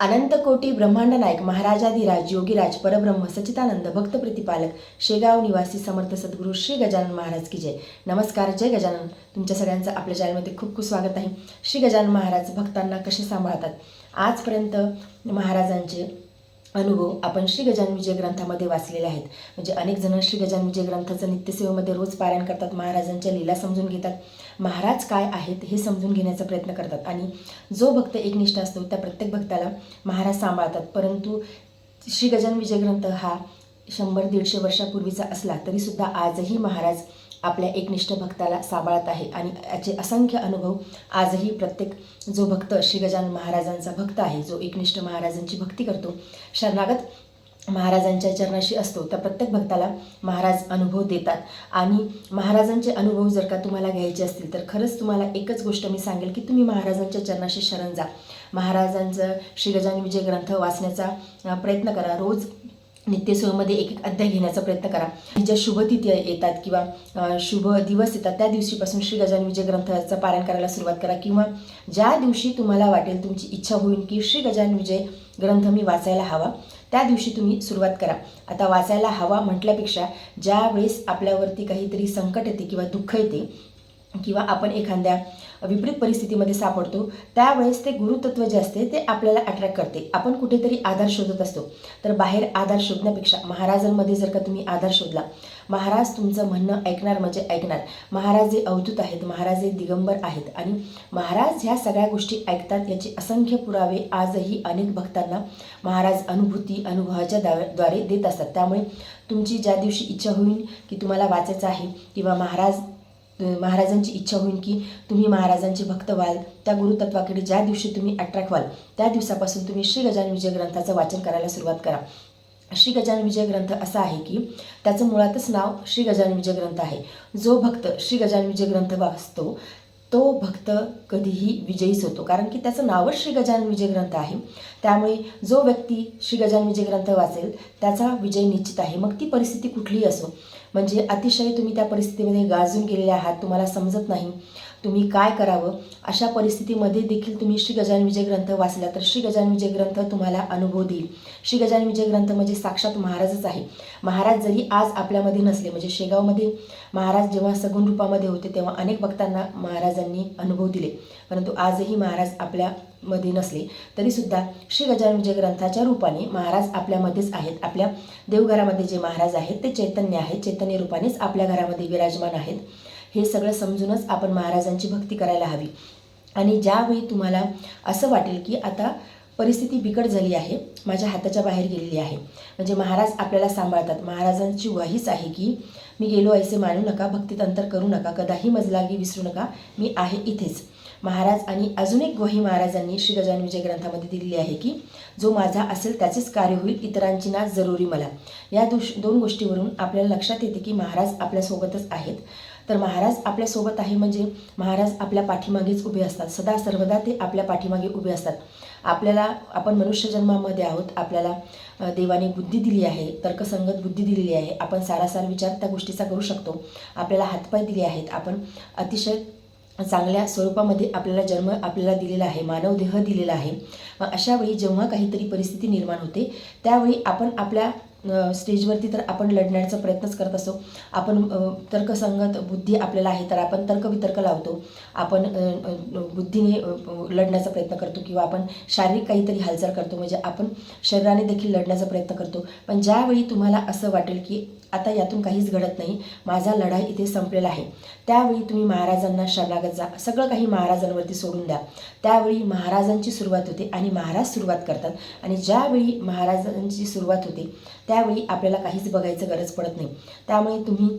अनंत कोटी ब्रह्मांड नायक महाराजाधिराज योगीराज परब्रह्म सच्चिदानंद भक्त प्रतिपालक शेगाव निवासी समर्थ सद्गुरू श्री गजानन महाराज की जय. नमस्कार. जय गजानन. तुमच्या सगळ्यांचं आपल्या चॅनलमध्ये खूप खूप स्वागत आहे. श्री गजानन महाराज भक्तांना कसे सांभाळतात, आजपर्यंत महाराजांचे अनुभव आपण श्री गजानन विजय ग्रंथामध्ये वाचलेले आहेत. म्हणजे अनेक जण श्री गजानन विजय ग्रंथाचं नित्यसेवेमध्ये रोज पारायण करतात, महाराजांच्या लीला समजून घेतात, महाराज काय आहेत हे समजून घेण्याचा प्रयत्न करतात. आणि जो भक्त एकनिष्ठ असतो त्या प्रत्येक भक्ताला महाराज सांभाळतात. परंतु श्री गजानन विजय ग्रंथ हा 100-150 वर्षापूर्वीचा असला तरीसुद्धा आजही महाराज आपल्या एकनिष्ठ भक्ताला सांभाळत आहे. आणि याचे असंख्य अनुभव आजही प्रत्येक जो भक्त श्री गजानन महाराजांचा भक्त आहे, जो एकनिष्ठ महाराजांची भक्ती करतो, शरणागत महाराजांच्या चरणाशी असतो, त्या प्रत्येक भक्ताला महाराज अनुभव देतात. आणि महाराजांचे अनुभव जर का तुम्हाला घ्यायचे असतील तर खरंच तुम्हाला एकच गोष्ट मी सांगेल की तुम्ही महाराजांच्या चरणाशी शरण जा. महाराजांचं श्री गजानन विजय ग्रंथ वाचण्याचा प्रयत्न करा. रोज नित्यसेवेमध्ये एक एक अध्याय घेण्याचा प्रयत्न करा. ज्या शुभतिथी येतात किंवा शुभ दिवस येतात त्या दिवशीपासून श्री गजानन विजय ग्रंथाचं पारायण करायला सुरुवात करा. किंवा ज्या दिवशी तुम्हाला वाटेल, तुमची इच्छा होईल की श्री गजानन विजय ग्रंथ मी वाचायला हवा, त्या दिवशी तुम्ही सुरुवात करा. आता वाचायला हवा म्हटल्यापेक्षा ज्या वेळेस आपल्यावरती काहीतरी संकट येते किंवा दुःख येते किंवा आपण एखाद्या विपरीत परिस्थितीमध्ये सापडतो, त्यावेळेस ते गुरुतत्व जे असते ते आपल्याला अट्रॅक्ट करते. आपण कुठेतरी आधार शोधत असतो, तर बाहेर आधार शोधण्यापेक्षा महाराजांमध्ये जर का तुम्ही आधार शोधला, महाराज तुमचं म्हणणं ऐकणार म्हणजे ऐकणार. महाराज हे अवधूत आहेत, महाराज हे दिगंबर आहेत आणि महाराज ह्या सगळ्या गोष्टी ऐकतात. याचे असंख्य पुरावे आजही अनेक भक्तांना महाराज अनुभवाच्या द्वारे देत असतात. त्यामुळे तुमची ज्या दिवशी इच्छा होईल की तुम्हाला वाचायचं आहे किंवा महाराजांची इच्छा होईल की तुम्ही महाराजांचे भक्त व्हाल, त्या गुरुतत्वाकडे ज्या दिवशी तुम्ही अट्रॅक्ट व्हाल त्या दिवसापासून तुम्ही श्री गजानन विजय ग्रंथाचं वाचन करायला सुरुवात करा. श्री गजानन विजय ग्रंथ असा आहे की त्याचं मुळातच नाव श्री गजानन विजय ग्रंथ आहे. जो भक्त श्री गजानन विजय ग्रंथ वाचतो तो भक्त कधीही विजयीच होतो, कारण की त्याचं नावच श्री गजानन विजय ग्रंथ आहे. त्यामुळे जो व्यक्ती श्री गजानन विजय ग्रंथ वाचेल त्याचा विजय निश्चित आहे. मग ती परिस्थिती कुठलीही असो. म्हणजे अतिशय तुम्ही त्या परिस्थितीमध्ये गाजून गेलेले आहात, तुम्हाला समजत नाही तुम्ही काय करावं, अशा परिस्थितीमध्ये देखील तुम्ही श्री गजानन विजय ग्रंथ वाचला तर श्री गजानन विजय ग्रंथ तुम्हाला अनुभव देईल. श्री गजानन विजय ग्रंथ म्हणजे साक्षात महाराजच आहे. महाराज जरी आज आपल्यामध्ये नसले, म्हणजे शेगावमध्ये महाराज जेव्हा सगुण रूपामध्ये होते तेव्हा अनेक भक्तांना महाराजांनी अनुभव दिले, परंतु आजही महाराज आपल्यामध्ये नसले तरीसुद्धा श्री गजानन विजय ग्रंथाच्या रूपाने महाराज आपल्यामध्येच आहेत. आपल्या देवघरामध्ये जे महाराज आहेत ते चैतन्य आहे, चैतन्य रूपानेच आपल्या घरामध्ये विराजमान आहेत. हे सगळं समजूनच आपण महाराजांची भक्ती करायला हवी. आणि ज्यावेळी तुम्हाला असं वाटेल की आता परिस्थिती बिकट झाली आहे, माझ्या हाताच्या बाहेर गेलेली आहे, म्हणजे महाराज आपल्याला सांभाळतात. महाराजांची ग्वाहीच आहे की मी गेलो ऐसे मानू नका, भक्तीत अंतर करू नका, कदाही मजलागी विसरू नका, मी आहे इथेच. महाराज आणि अजून एक ग्वाही महाराजांनी श्री गजानन विजय ग्रंथामध्ये दिलेली आहे की जो माझा असेल त्याचेच कार्य होईल, इतरांची ना जरुरी मला. या दोन गोष्टीवरून आपल्याला लक्षात येते की महाराज आपल्यासोबतच आहेत. तर महाराज आपल्यासोबत आहे म्हणजे महाराज आपल्या पाठीमागेच उभे असतात, सदा सर्वदा ते आपल्या पाठीमागे उभे असतात. आपण मनुष्य जन्मामध्ये आहोत, आपल्याला देवाने बुद्धी दिली आहे, तर्कसंगत बुद्धी दिलेली आहे, आपण सारासार विचार त्या गोष्टीचा करू शकतो, आपल्याला हातपाय दिले आहेत, आपण अतिशय चांगल्या स्वरूपामध्ये आपल्याला दिलेला आहे, मानव देह दिलेला आहे. अशा वेळी जेव्हा काहीतरी परिस्थिती निर्माण होते त्यावेळी आपण आपल्या स्टेजवरती तर आपण लढण्याचा प्रयत्नच करत असतो. आपण तर्कसंगत बुद्धी आपल्याला आहे तर आपण तर्कवितर्क लावतो, आपण बुद्धीने लढण्याचा प्रयत्न करतो किंवा आपण शारीरिक काहीतरी हालचाल करतो, म्हणजे आपण शरीराने देखील लढण्याचा प्रयत्न करतो. पण ज्यावेळी तुम्हाला असं वाटेल की आता यातून काहीच घडत नाही, माझा लढाई इथे संपलेला आहे, त्यावेळी तुम्ही महाराजांना शरणागत जा, सगळं काही महाराजांवरती सोडून द्या. त्यावेळी महाराजांची सुरुवात होते आणि महाराज सुरुवात करतात. आणि ज्यावेळी महाराजांची सुरुवात होते त्यावेळी आपल्याला काहीच बघायचं गरज पडत नाही. त्यामुळे तुम्ही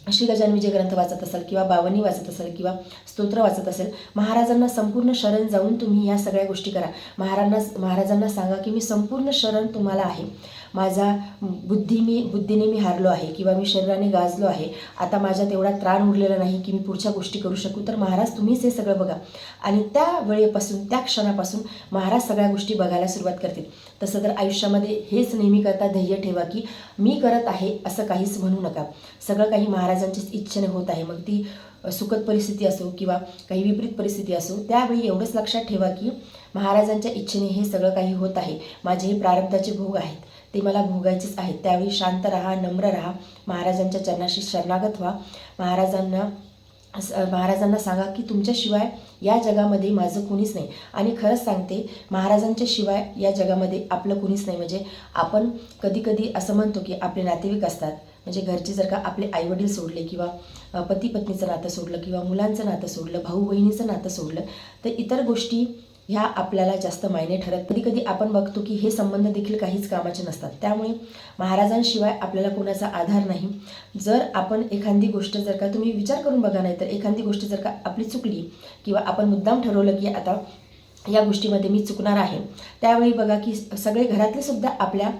श्री गजानन विजय ग्रंथ वाचत असाल किंवा बावनी वाचत असाल किंवा स्तोत्र वाचत असेल, महाराजांना संपूर्ण शरण जाऊन तुम्ही या सगळ्या गोष्टी करा. महाराजांना सांगा की मी संपूर्ण शरण तुम्हाला आहे, माझा बुद्धीने मी हारलो आहे किंवा मी शरीराने गाजलो आहे, आता माझ्यात एवढा त्राण उरलेला नाही की मी पुढच्या गोष्टी करू शकू, तर महाराज तुम्हीच हे सगळं बघा. आणि त्या वेळेपासून त्या क्षणापासून महाराज सगळ्या गोष्टी बघायला सुरुवात करतील. तसं तर आयुष्यामध्ये हेच नेहमी करता ध्येय ठेवा की मी करत आहे असं काहीच म्हणू नका, सगळं काही महाराजांचीच इच्छेने होत आहे. मग ती सुखद परिस्थिती असो किंवा काही विपरीत परिस्थिती असो, त्यावेळी एवढंच लक्षात ठेवा की महाराजांच्या इच्छेने हे सगळं काही होत आहे. माझे हे प्रारब्धाचे भोग आहेत, ते मला भोगायचेच आहेत. त्यावेळी शांत राहा, नम्र राहा, महाराजांच्या चरणाशी शरणागत व्हा. महाराजांना सांगा की तुमच्याशिवाय या जगामध्ये माझं कुणीच नाही. आणि खरंच सांगते, महाराजांच्या शिवाय या जगामध्ये आपलं कुणीच नाही. म्हणजे आपण कधी कधी असं म्हणतो की आपले नातेवाईक असतात, म्हणजे घरचे जर का आपले आईवडील सोडले किंवा पती पत्नीचं नातं सोडलं किंवा मुलांचं नातं सोडलं, भाऊ बहिणीचं नातं सोडलं, तर इतर गोष्टी ह्या आपल्याला जास्त मायने ठरत. कधी कधी आपण बघतो की हे संबंध देखील काहीच कामाचे नसतात. त्यामुळे महाराजांशिवाय आपल्याला कोणाचा आधार नाही. जर आपण एखादी गोष्ट जर का तुम्ही विचार करून बघा, नाही तर एखादी गोष्ट जर का आपली चुकली किंवा आपण मुद्दाम ठरवलं की आता या गोष्टीमध्ये मी चुकणार आहे, त्यावेळी बघा की सगळे घरातले सुद्धा आपल्या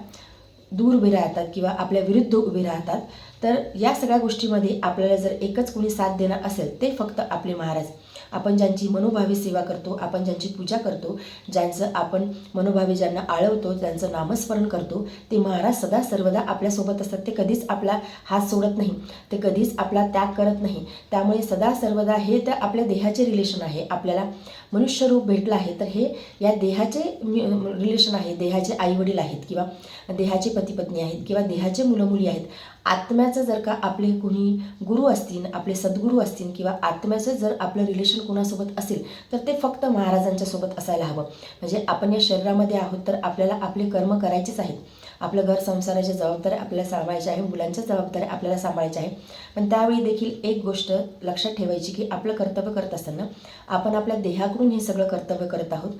दूर उभे राहतात किंवा आपल्या विरुद्ध उभे राहतात. तर या सगळ्या गोष्टीमध्ये आपल्याला जर एकच कोणी साथ देणार असेल ते फक्त आपले महाराज. आपण ज्यांची मनोभावे सेवा करतो, आपण ज्यांची पूजा करतो, ज्यांचं आपण मनोभावे ज्यांना आळवतो, ज्यांचं नामस्मरण करतो, ते महाराज सदा सर्वदा आपल्यासोबत असतात. ते कधीच आपला हात सोडत नाही, ते कधीच आपला त्याग करत नाही. त्यामुळे सदा सर्वदा हे तर आपल्या देहाचे रिलेशन आहे. आपल्याला मनुष्य रूप भेटलं आहे तर हे या देहाचे रिलेशन आहे. देहाचे आईवडील आहेत किंवा देहाचे पती पत्नी आहेत किंवा देहाचे मुलं मुली आहेत. आत्म्याचं जर का आपले कोणी गुरु असतील, आपले सद्गुरू असतील किंवा आत्म्याचं जर आपलं रिलेशन कोणासोबत असेल तर ते फक्त महाराजांच्या सोबत असायला हवं. म्हणजे आपण या शरीरामध्ये आहोत तर आपल्याला आपले कर्म करायचेच आहेत. आपलं घर संसाराच्या जबाबदाऱ्या आपल्याला सांभाळायच्या आहे, मुलांच्या जबाबदाऱ्या आपल्याला सांभाळायच्या आहे. पण त्यावेळी देखील एक गोष्ट लक्षात ठेवायची की आपलं कर्तव्य करत असताना आपण आपल्या देहाकडून हे सगळं कर्तव्य करत आहोत,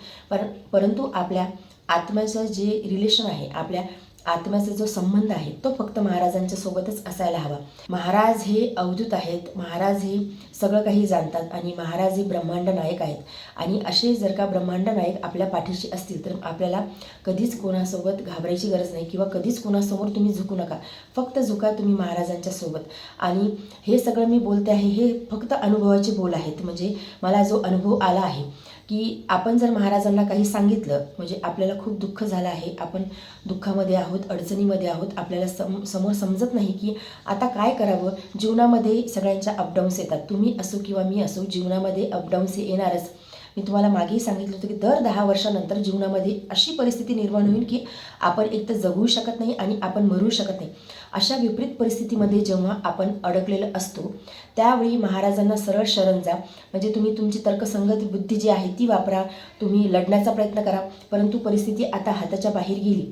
परंतु आपल्या आत्म्याचं जे रिलेशन आहे, आपल्या आत्म्याचा जो संबंध आहे तो फक्त महाराजांच्या सोबतच असायला हवा. महाराज हे अवधूत आहेत, महाराज हे सगळं काही जाणतात आणि महाराज हे ब्रह्मांड नायक आहेत. आणि असे जर का ब्रह्मांड नायक आपल्या पाठीशी असतील तर आपल्याला कधीच कोणासोबत घाबरायची गरज नाही किंवा कधीच कोणासमोर तुम्ही झुकू नका. फक्त झुका तुम्ही महाराजांच्या सोबत. आणि हे सगळं मी बोलते आहे हे फक्त अनुभवाचे बोल आहेत. म्हणजे मला जो अनुभव आला आहे की आपण जर महाराजांना काही सांगितलं, म्हणजे आपल्याला खूप दुःख झालं आहे, आपण दुःखामध्ये आहोत, अडचणीमध्ये आहोत, आपल्याला समोर समजत नाही की आता काय करावं. जीवनामध्ये सगळ्यांच्या अपडाऊन्स येतात. तुम्ही असो किंवा मी असो, जीवनामध्ये अपडाऊन्स हे येणारच. मी तुम्हाला मागेही सांगितलं होतं की दर 10 वर्षानंतर जीवनामध्ये अशी परिस्थिती निर्माण होईल की आपण एक तर जगू शकत नाही आणि आपण मरू शकत नाही. अशा विपरीत परिस्थितीमध्ये जेव्हा आपण अडकलेलं असतो त्यावेळी महाराजांना सरळ शरण जा. म्हणजे तुम्ही तुमची तर्कसंगत बुद्धी जी आहे ती वापरा, तुम्ही लढण्याचा प्रयत्न करा, परंतु परिस्थिती आता हाताच्या बाहेर गेली.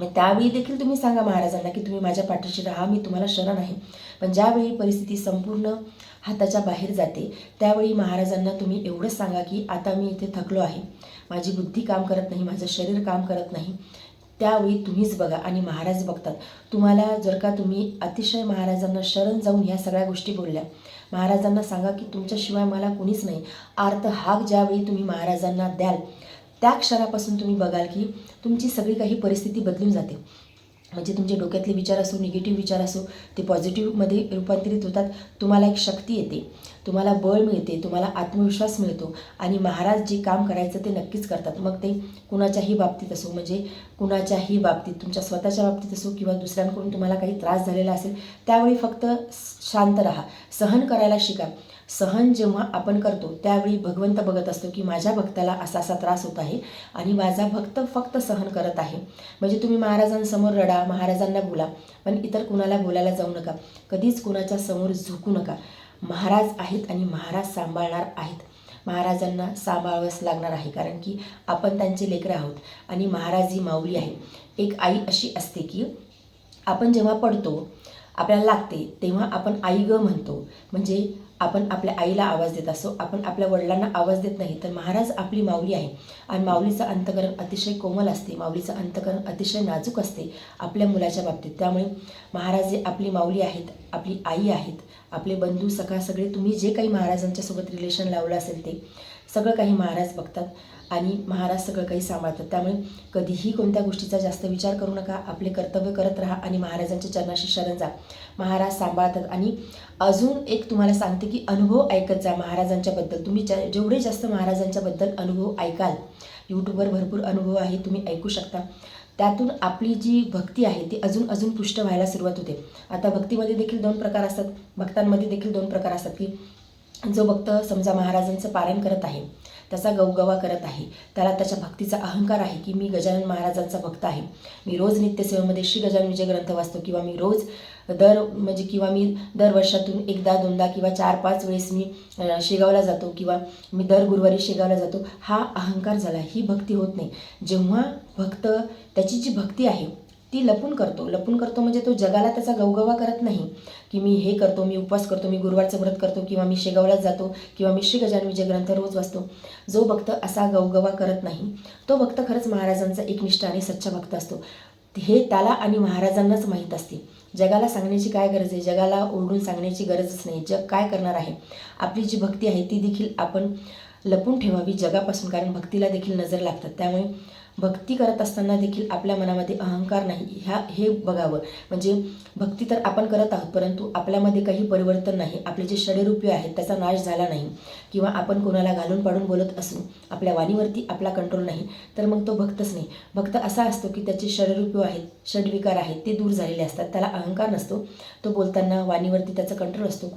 त्यावेळी देखील तुम्ही सांगा महाराजांना की तुम्ही माझ्या पाठीशी राहा, मी तुम्हाला शरण आहे. पण ज्यावेळी परिस्थिती संपूर्ण हाताच्या बाहेर जाते त्यावेळी महाराजांना तुम्ही एवढंच सांगा की आता मी इथे थकलो आहे, माझी बुद्धी काम करत नाही, माझं शरीर काम करत नाही. त्यावेळी तुम्हीच बघा आणि महाराज बघतात. तुम्हाला जर का तुम्ही अतिशय महाराजांना शरण जाऊन ह्या सगळ्या गोष्टी बोलल्या, महाराजांना सांगा की तुमच्याशिवाय मला कुणीच नाही, आर्त हाक ज्यावेळी तुम्ही महाराजांना द्याल त्या क्षणापासून तुम्ही बघाल की तुमची सगळी काही परिस्थिती बदलून जाते. म्हणजे तुमचे डोक्यातले विचार असो, निगेटिव्ह विचार असो, ते पॉझिटिव्हमध्ये रूपांतरित होतात. तुम्हाला एक शक्ती येते, तुम्हाला बळ मिळते, तुम्हाला आत्मविश्वास मिळतो आणि महाराज जे काम करायचं ते नक्कीच करतात. मग ते कुणाच्याही बाबतीत असो, म्हणजे कुणाच्याही बाबतीत, तुमच्या स्वतःच्या बाबतीत असो किंवा दुसऱ्यांकडून तुम्हाला काही त्रास झालेला असेल त्यावेळी फक्त शांत राहा, सहन करायला शिका. सहन जेव्हा आपण करतो त्यावेळी भगवंत बघत असतो की माझ्या भक्ताला असा असा त्रास होत आहे आणि माझा भक्त फक्त सहन करत आहे. म्हणजे तुम्ही महाराजांसमोर रडा, महाराजांना बोला, पण इतर कुणाला बोलायला जाऊ नका. कधीच कुणाच्या समोर झुकू नका. महाराज आहेत आणि महाराज सांभाळणार आहेत. महाराजांना सांभाळावंच लागणार आहे, कारण की आपण त्यांचे लेकरं आहोत आणि महाराज ही माऊली आहे. एक आई अशी असते की आपण जेव्हा पडतो, आपल्याला लागते, तेव्हा आपण आई ग म्हणतो. म्हणजे आपण आपल्या आईला आवाज देत असो, आपण आपल्या वडिलांना आवाज देत नाही. तर महाराज आपली माऊली आहे आणि माऊलीचं अंतकरण अतिशय कोमल असते, माऊलीचं अंतकरण अतिशय नाजूक असते आपल्या मुलाच्या बाबतीत. त्यामुळे महाराज जे आपली माऊली आहेत, आपली आई आहेत, आपले बंधू सखा सगळे, तुम्ही जे काही महाराजांच्या सोबत रिलेशन लावलं असेल ते सगळं काही महाराज बघतात आणि महाराज सगळं काही सांभाळतात. त्यामुळे कधीही कोणत्या गोष्टीचा जास्त विचार करू नका, आपले कर्तव्य करत राहा आणि महाराजांच्या चरणाशी शरण जा. महाराज सांभाळतात. आणि अजून एक तुम्हाला सांगते की अनुभव ऐकत जा महाराजांच्याबद्दल. तुम्ही जेवढे जास्त महाराजांच्याबद्दल अनुभव ऐकाल, यूट्यूबवर भरपूर अनुभव आहे, तुम्ही ऐकू शकता. त्यातून आपली जी भक्ती आहे ती अजून पुष्ट व्हायला सुरुवात होते. आता भक्तीमध्ये देखील 2 प्रकार असतात, भक्तांमध्ये देखील 2 प्रकार असतात की जो भक्त समजा महाराजांचं पारायण करत आहे त्याचा गवगवा करत आहे, त्याला त्याच्या भक्तीचा अहंकार आहे की मी गजानन महाराजांचा भक्त आहे, मी रोज नित्यसेवेमध्ये श्री गजानन विजय ग्रंथ वाचतो, किंवा मी रोज किंवा मी दर वर्षातून एकदा दोनदा किंवा 4-5 वेळेस मी शेगावला जातो, किंवा मी दर गुरुवारी शेगावला जातो, हा अहंकार झाला, ही भक्ती होत नाही. जेव्हा भक्त त्याची जी भक्ती आहे ती लपून करतो म्हणजे तो जगाला त्याचा गवगवा करत नाही की मी हे करतो, मी उपवास करतो, मी गुरुवारचं व्रत करतो, किंवा मी शेगावलाच जातो, किंवा मी श्री गजानन विजय ग्रंथ रोज वाचतो. जो भक्त असा गवगवा करत नाही तो भक्त खरंच महाराजांचा एकनिष्ठ आणि सच्चा भक्त असतो. हे त्याला आणि महाराजांनाच माहीत असते. जगाला सांगण्याची काय गरज आहे, जगाला ओरडून सांगण्याची गरजच नाही. जग काय करणार आहे. आपली जी भक्ती आहे ती देखील आपण लपून ठेवावी जगापासून, कारण भक्तीला देखील नजर लागतात. त्यामुळे भक्ती करत असताना देखील आपल्या मनामध्ये अहंकार नाही हे बघावं. म्हणजे भक्ती तर आपण करत आहोत, परंतु आपल्यामध्ये काही परिवर्तन नाही, आपले जे षडरूपी आहेत त्याचा नाश झाला नाही, किंवा आपण कोणाला घालून पाडून बोलत असू, आपल्या वाणीवरती आपला कंट्रोल नाही, तर मग तो भक्तच नाही. भक्त असा असतो की त्याचे षडरूपी आहेत, षडविकार आहेत ते दूर झालेले असतात, त्याला अहंकार नसतो. तो बोलताना वाणीवरती त्याचा कंट्रोल असतो,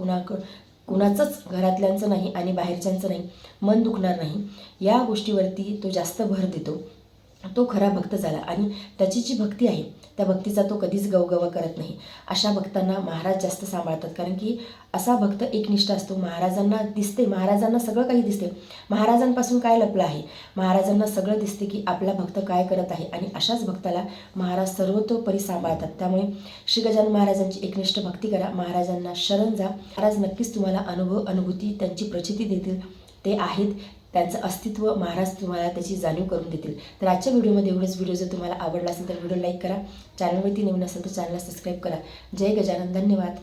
कुणाचंच घरातल्यांचं नाही आणि बाहेरच्यांचं नाही, मन दुखणार नाही, या गोष्टीवरती तो जास्त भर देतो. तो खरा भक्त झाला. आणि त्याची जी भक्ती आहे त्या भक्तीचा तो कधीच गवगवा करत नाही. अशा भक्तांना महाराज जास्त सांभाळतात, कारण की असा भक्त एकनिष्ठ असतो. महाराजांना दिसते, महाराजांना सगळं काही दिसते, महाराजांपासून काय लपलं आहे, महाराजांना सगळं दिसते की आपला भक्त काय करत आहे, आणि अशाच भक्ताला महाराज सर्वतोपरी सांभाळतात. त्यामुळे श्री गजानन महाराजांची एकनिष्ठ भक्ती करा, महाराजांना शरण जा. महाराज नक्कीच तुम्हाला अनुभूती त्यांची प्रचिती देतील. ते आहेत, त्यांचं अस्तित्व महाराज तुम्हाला त्याची जाणीव करून देतील. तर आजच्या व्हिडिओमध्ये एवढंच. व्हिडिओ जर तुम्हाला आवडला असेल तर व्हिडिओ लाईक करा, चॅनलवरती नवीन असेल तर चॅनलला सबस्क्राईब करा. जय गजानन. धन्यवाद.